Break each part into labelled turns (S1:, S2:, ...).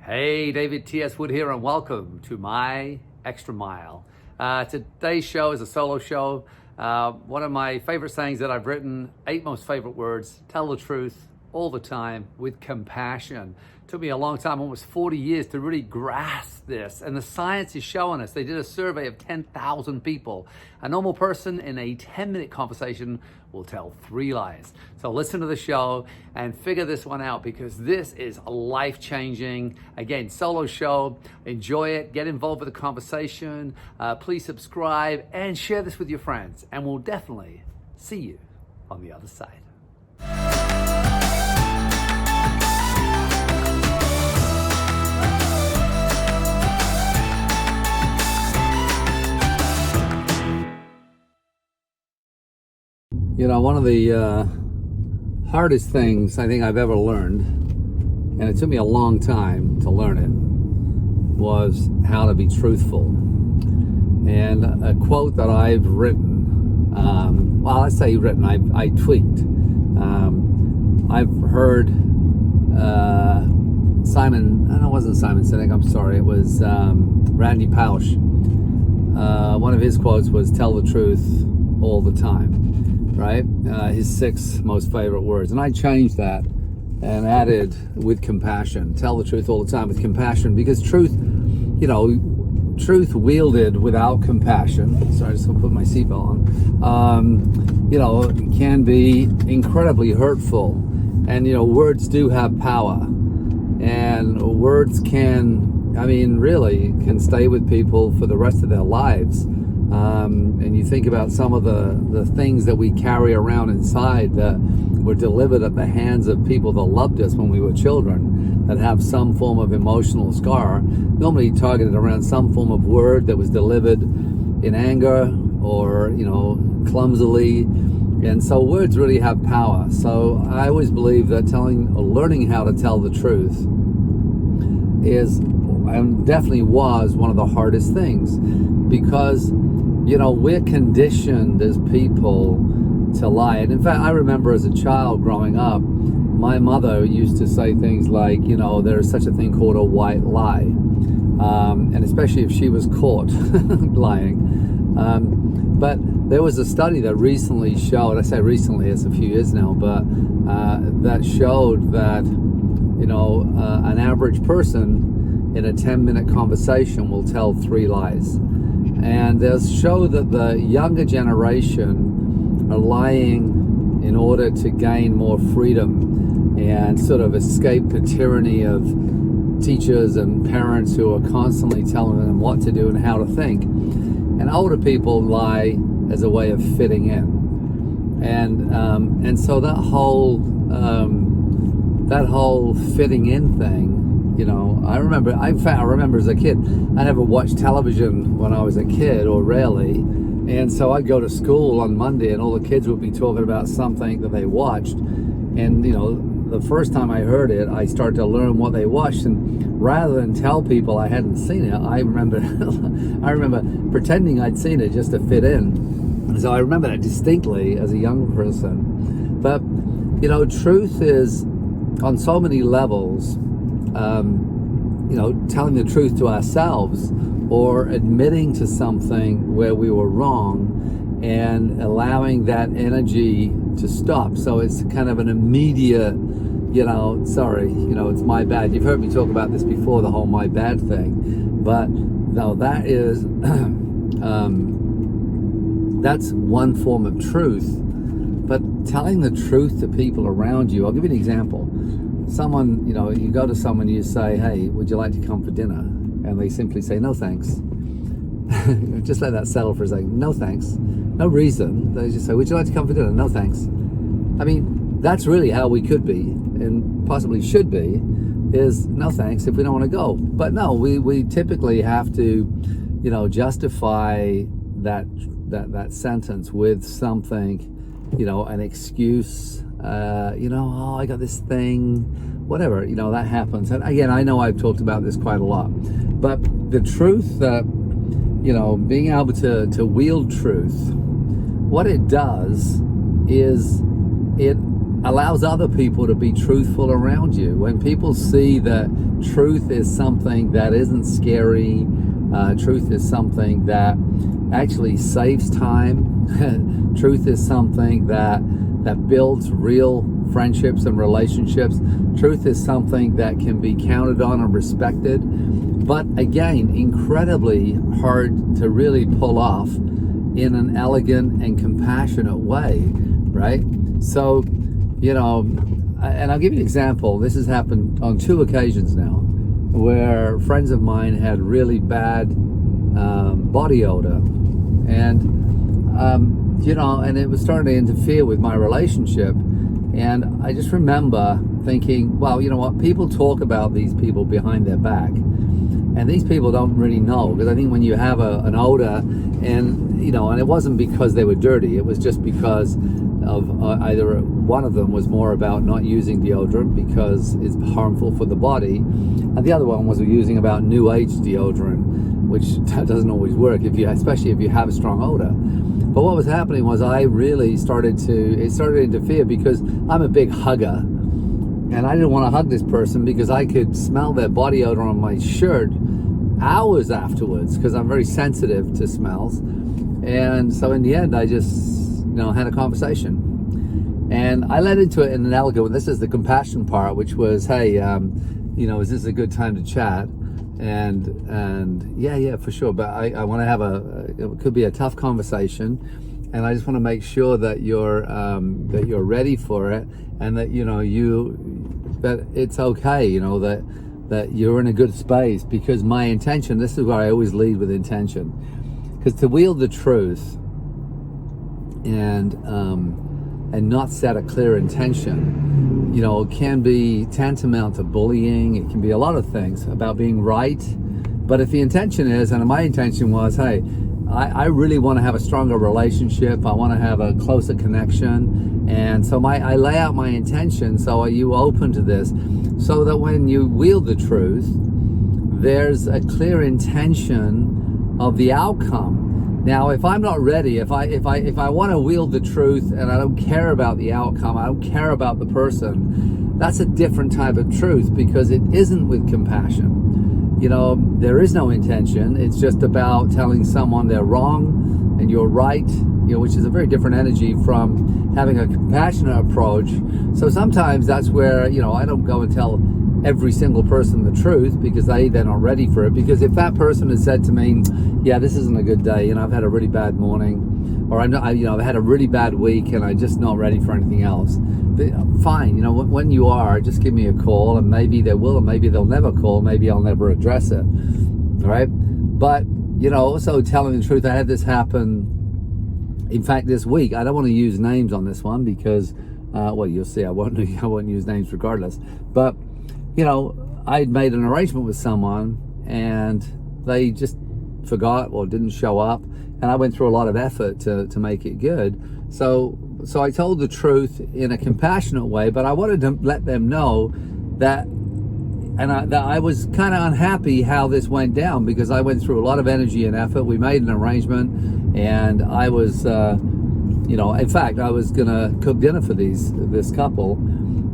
S1: Hey, David T.S. Wood here, and welcome to my Extra Mile. Today's show is a solo show. One of my favorite sayings that I've written, 8 most favorite words: tell the truth all the time with compassion. Took me a long time, almost 40 years, to really grasp this. And the science is showing us. They did a survey of 10,000 people. A normal person in a 10-minute conversation will tell 3 lies. So listen to the show and figure this one out, because this is life-changing. Again, solo show. Enjoy it. Get involved with the conversation. Please subscribe and share this with your friends. And we'll definitely see you on the other side. You know, one of the hardest things I think I've ever learned, and it took me a long time to learn it, was how to be truthful. And a quote that I've written, I say written, I tweaked. I've heard it wasn't Simon Sinek, I'm sorry, it was Randy Pausch. One of his quotes was, tell the truth all the time. Right? His 6 most favorite words. And I changed that and added with compassion. Tell the truth all the time with compassion, because truth wielded without compassion, sorry, just gonna put my seatbelt on, can be incredibly hurtful. And, words do have power. And words can stay with people for the rest of their lives. And you think about some of the things that we carry around inside that were delivered at the hands of people that loved us when we were children, that have some form of emotional scar, normally targeted around some form of word that was delivered in anger or, clumsily. And so words really have power. So I always believe that learning how to tell the truth is, and definitely was, one of the hardest things, because we're conditioned as people to lie. And in fact, I remember as a child growing up, my mother used to say things like, there is such a thing called a white lie. And especially if she was caught lying. But there was a study that recently showed, I say recently, it's a few years now, but that showed that, an average person in a 10-minute conversation will tell 3 lies. And they show that the younger generation are lying in order to gain more freedom and sort of escape the tyranny of teachers and parents who are constantly telling them what to do and how to think. And older people lie as a way of fitting in. And so that whole fitting in thing, I remember as a kid, I never watched television when I was a kid, or rarely. And so I'd go to school on Monday and all the kids would be talking about something that they watched. And, the first time I heard it, I started to learn what they watched. And rather than tell people I hadn't seen it, I remember pretending I'd seen it just to fit in. And so I remember that distinctly as a young person. But, truth is, on so many levels, telling the truth to ourselves, or admitting to something where we were wrong and allowing that energy to stop. So it's kind of an immediate, it's my bad. You've heard me talk about this before, the whole my bad thing. But no, that is, that's one form of truth. But telling the truth to people around you, I'll give you an example. Someone, you go to someone, you say, hey, would you like to come for dinner? And they simply say, no thanks. Just let that settle for a second. No thanks. No reason. They just say, would you like to come for dinner? No thanks. That's really how we could be, and possibly should be, is no thanks if we don't want to go. But no, we typically have to, justify that sentence with something, an excuse. I got this thing, whatever, that happens. And again, I know I've talked about this quite a lot, but the truth that, being able to wield truth, what it does is it allows other people to be truthful around you. When people see that truth is something that isn't scary, truth is something that actually saves time, truth is something that builds real friendships and relationships, truth is something that can be counted on and respected, but again, incredibly hard to really pull off in an elegant and compassionate way, right? So, and I'll give you an example. This has happened on 2 occasions now, where friends of mine had really bad body odor, and and it was starting to interfere with my relationship. And I just remember thinking, well, you know what? People talk about these people behind their back, and these people don't really know, because I think when you have an odor, and and it wasn't because they were dirty, it was just because of either one of them was more about not using deodorant because it's harmful for the body, and the other one was using about new age deodorant, which doesn't always work especially if you have a strong odor. But what was happening was I really started to interfere, because I'm a big hugger, and I didn't want to hug this person because I could smell their body odor on my shirt hours afterwards, because I'm very sensitive to smells. And so in the end, I just had a conversation, and I led into it in an elegant. This is the compassion part, which was, hey, is this a good time to chat? And yeah, for sure. But I want to have it could be a tough conversation, and I just want to make sure that you're ready for it, and that that it's okay, that you're in a good space, because my intention. This is where I always lead with intention, because to wield the truth and not set a clear intention, can be tantamount to bullying. It can be a lot of things about being right. But if the intention is, and my intention was, hey, I really want to have a stronger relationship. I want to have a closer connection. And so I lay out my intention. So are you open to this? So that when you wield the truth, there's a clear intention of the outcome. Now, if I'm not ready, if I want to wield the truth and I don't care about the outcome, I don't care about the person, that's a different type of truth, because it isn't with compassion. There is no intention. It's just about telling someone they're wrong and you're right, which is a very different energy from having a compassionate approach. So sometimes that's where, I don't go and tell every single person the truth, because they're not ready for it. Because if that person has said to me, yeah, this isn't a good day, I've had a really bad morning, or I've had a really bad week and I'm just not ready for anything else, but fine, when you are, just give me a call, and maybe they will, and maybe they'll never call, maybe I'll never address it, all right? But also telling the truth. I had this happen, in fact, this week. I don't want to use names on this one, because you'll see, I won't use names regardless. But I'd made an arrangement with someone, and they just forgot or didn't show up, and I went through a lot of effort to make it good. So I told the truth in a compassionate way, but I wanted to let them know that I was kind of unhappy how this went down, because I went through a lot of energy and effort. We made an arrangement, and I was, in fact, I was gonna cook dinner for this couple,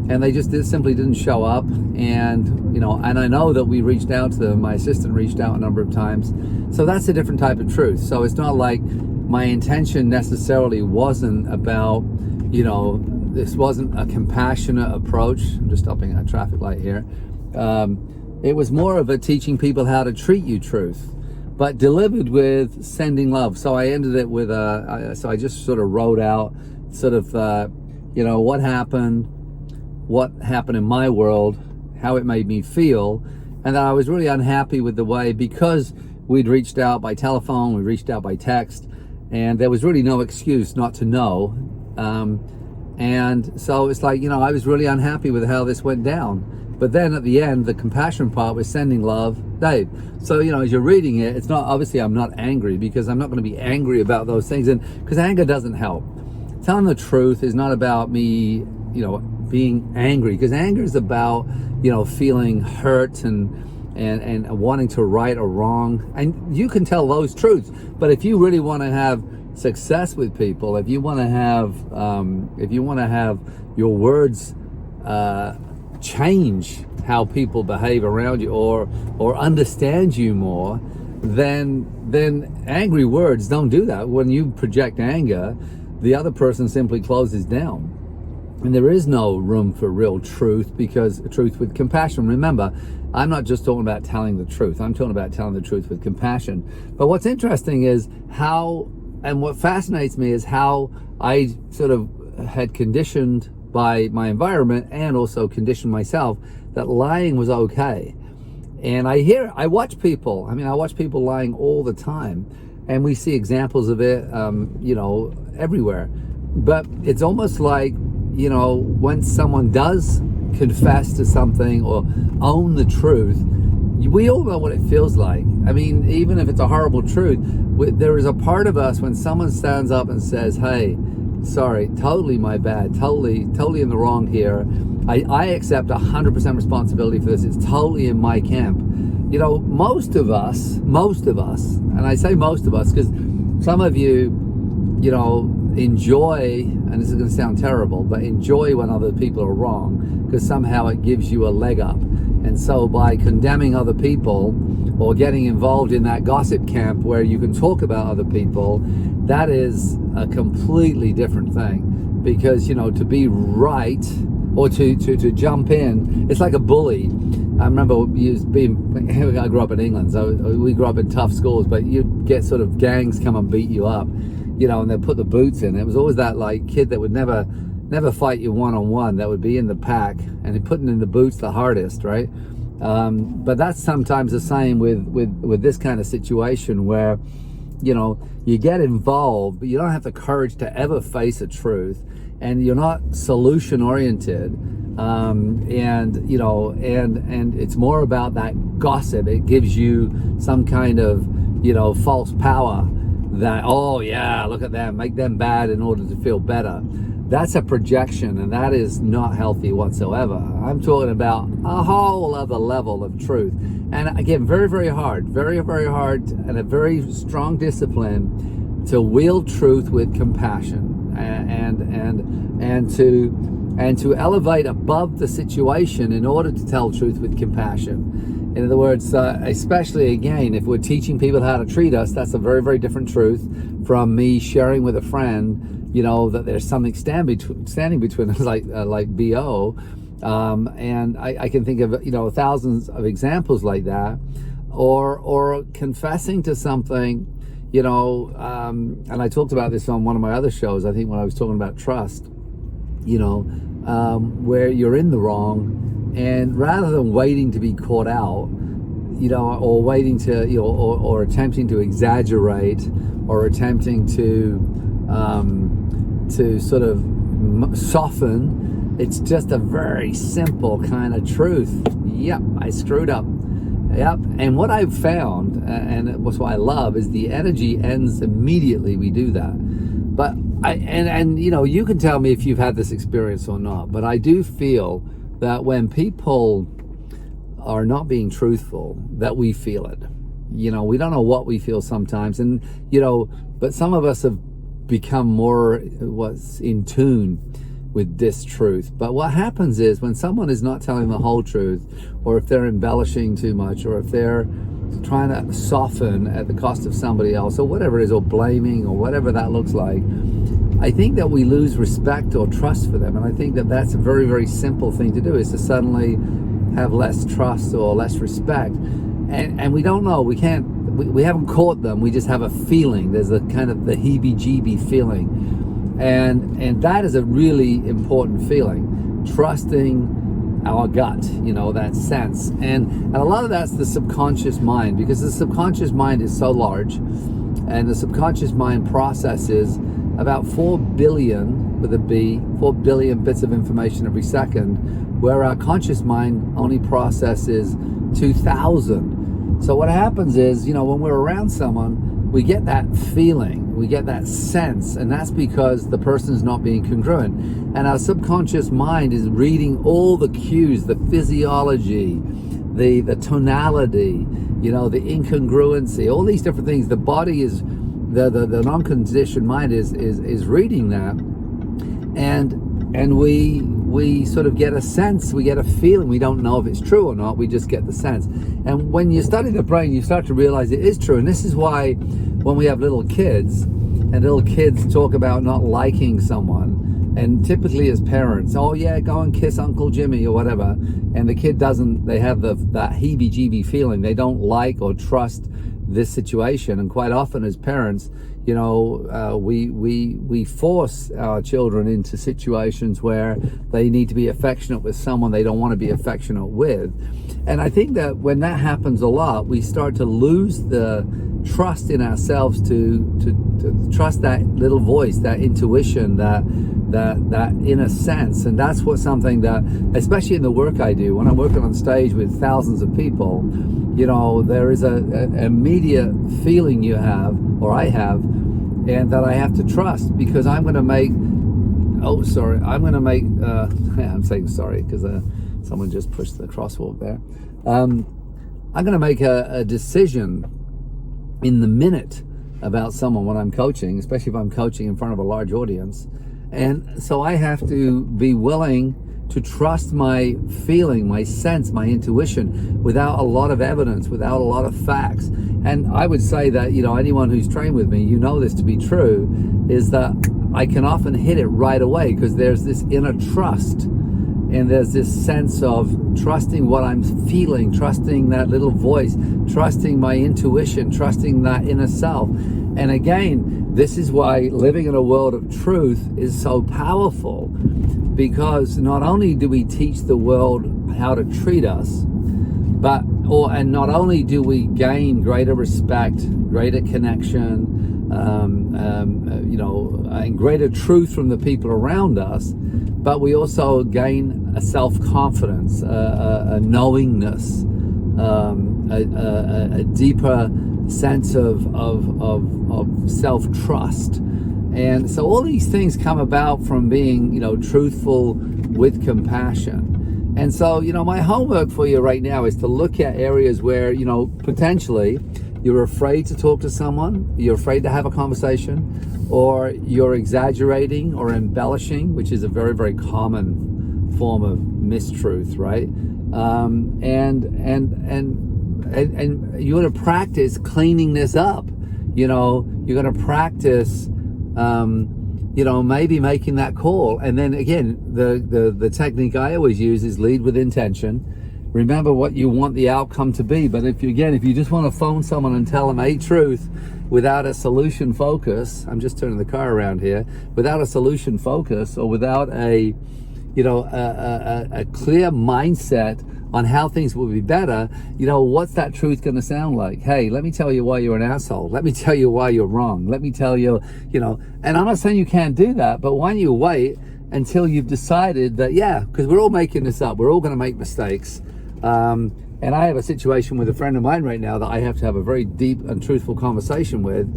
S1: and they just simply didn't show up. And and I know that we reached out to them. My assistant reached out a number of times. So that's a different type of truth. So it's not like my intention necessarily wasn't about, this wasn't a compassionate approach. I'm just stopping at a traffic light here. It was more of a teaching people how to treat you truth, but delivered with sending love. So I ended it with so I just sort of wrote out sort of, what happened in my world, how it made me feel, and that I was really unhappy with the way, because we'd reached out by telephone, we reached out by text, and there was really no excuse not to know. And so it's like, I was really unhappy with how this went down. But then at the end, the compassion part was sending love, Dave. So, as you're reading it, it's not, obviously I'm not angry, because I'm not going to be angry about those things. And because anger doesn't help. Telling the truth is not about me, being angry, because anger is about, feeling hurt and wanting to right or wrong. And you can tell those truths. But if you really want to have success with people, if you want to have your words change how people behave around you, or understand you more, then angry words don't do that. When you project anger, the other person simply closes down. And there is no room for real truth, because truth with compassion. Remember, I'm not just talking about telling the truth. I'm talking about telling the truth with compassion. But what's interesting is what fascinates me is how I sort of had conditioned by my environment, and also conditioned myself, that lying was okay. And I watch people lying all the time, and we see examples of it, everywhere. But it's almost like, when someone does confess to something or own the truth, we all know what it feels like. I mean, even if it's a horrible truth, there is a part of us when someone stands up and says, hey, sorry, totally my bad, totally in the wrong here. I accept 100% responsibility for this. It's totally in my camp. Most of us, and I say most of us because some of you, enjoy, and this is going to sound terrible, but enjoy when other people are wrong, because somehow it gives you a leg up. And so by condemning other people or getting involved in that gossip camp where you can talk about other people, that is a completely different thing. Because, to be right, or to jump in, it's like a bully. I remember I grew up in England, so we grew up in tough schools, but you'd get sort of gangs come and beat you up, and they'd put the boots in. It was always that like kid that would never fight you one-on-one, that would be in the pack, and he'd put in the boots the hardest, right? But that's sometimes the same with this kind of situation where, you get involved, but you don't have the courage to ever face a truth, and you're not solution oriented. And it's more about that gossip. It gives you some kind of, false power that, oh yeah, look at them, make them bad in order to feel better. That's a projection, and that is not healthy whatsoever. I'm talking about a whole other level of truth. And again, very, very hard, and a very strong discipline to wield truth with compassion, and to elevate above the situation in order to tell truth with compassion. In other words, especially again, if we're teaching people how to treat us, that's a very, very different truth from me sharing with a friend, that there's something standing between us, like BO. And I can think of, thousands of examples like that, or confessing to something, and I talked about this on one of my other shows, I think, when I was talking about trust, where you're in the wrong, and rather than waiting to be caught out, or waiting to, or attempting to exaggerate, or attempting to sort of soften, it's just a very simple kind of truth. Yep, I screwed up. Yep, and what I've found, and what's what I love, is the energy ends immediately we do that. But you can tell me if you've had this experience or not, but I do feel that when people are not being truthful, that we feel it. We don't know what we feel sometimes, and but some of us have become more in tune with this truth. But what happens is when someone is not telling the whole truth, or if they're embellishing too much, or if they're trying to soften at the cost of somebody else, or whatever it is, or blaming, or whatever that looks like, I think that we lose respect or trust for them. And I think that that's a very, very simple thing to do, is to suddenly have less trust or less respect. And we don't know, we haven't caught them, we just have a feeling. There's a kind of the heebie-jeebie feeling. And that is a really important feeling, trusting our gut, that sense. And a lot of that's the subconscious mind, because the subconscious mind is so large, and the subconscious mind processes about 4 billion, with a B, 4 billion bits of information every second, where our conscious mind only processes 2,000. So what happens is, when we're around someone, we get that feeling, we get that sense, and that's because the person's not being congruent. And our subconscious mind is reading all the cues, the physiology, the tonality, the incongruency, all these different things. The body is the non-conditioned mind is reading that, and we sort of get a sense, we get a feeling. We don't know if it's true or not, we just get the sense. And when you study the brain, you start to realize it is true. And this is why when we have little kids, and little kids talk about not liking someone, and typically as parents, oh yeah, go and kiss Uncle Jimmy or whatever, and the kid doesn't, they have that heebie-jeebie feeling, they don't like or trust this situation. And quite often as parents, you know, we force our children into situations where they need to be affectionate with someone they don't want to be affectionate with. And I think that when that happens a lot, we start to lose the trust in ourselves to trust that little voice, that intuition, that inner sense. And that's what something that, especially in the work I do, when I'm working on stage with thousands of people, you know, there is an immediate feeling you have, or I have, and that I have to trust, because I'm going to make, I'm saying sorry because someone just pushed the crosswalk there. I'm going to make a decision in the minute about someone when I'm coaching, especially if I'm coaching in front of a large audience. And so I have to be willing to trust my feeling, my sense, my intuition, without a lot of evidence, without a lot of facts. And I would say that, you know, anyone who's trained with me, you know this to be true, is that I can often hit it right away, because there's this inner trust, and there's this sense of trusting what I'm feeling, trusting that little voice, trusting my intuition, trusting that inner self. And again, this is why living in a world of truth is so powerful, because not only do we teach the world how to treat us, and not only do we gain greater respect, greater connection, you know, and greater truth from the people around us, but we also gain a self-confidence, a knowingness, a deeper sense of self-trust. And so all these things come about from being, you know, truthful with compassion. And so, you know, my homework for you right now is to look at areas where, you know, potentially you're afraid to talk to someone, you're afraid to have a conversation, or you're exaggerating or embellishing, which is a very, very common form of mistruth, right? And you're going to practice cleaning this up. You know, you're going to practice, you know, maybe making that call. And then again, the technique I always use is lead with intention. Remember what you want the outcome to be. But if you just want to phone someone and tell them a truth without a solution focus, I'm just turning the car around here, without a solution focus, or without a clear mindset on how things will be better, you know, what's that truth going to sound like? Hey, let me tell you why you're an asshole. Let me tell you why you're wrong. Let me tell you, you know, and I'm not saying you can't do that, but why don't you wait until you've decided that, yeah, because we're all making this up. We're all going to make mistakes. And I have a situation with a friend of mine right now that I have to have a very deep and truthful conversation with.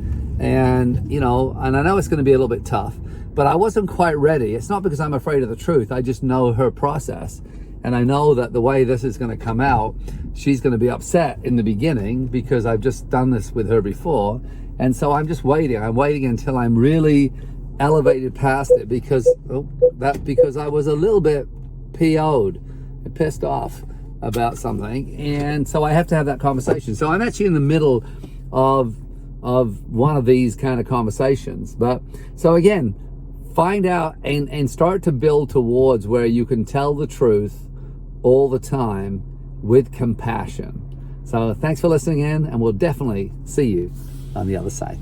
S1: And, you know, and I know it's going to be a little bit tough, but I wasn't quite ready. It's not because I'm afraid of the truth. I just know her process. And I know that the way this is going to come out, she's going to be upset in the beginning because I've just done this with her before. And so I'm just waiting. I'm waiting until I'm really elevated past it, because I was a little bit PO'd, pissed off about something. And so I have to have that conversation. So I'm actually in the middle of one of these kind of conversations. But so again, find out and start to build towards where you can tell the truth all the time with compassion. So thanks for listening in, and we'll definitely see you on the other side.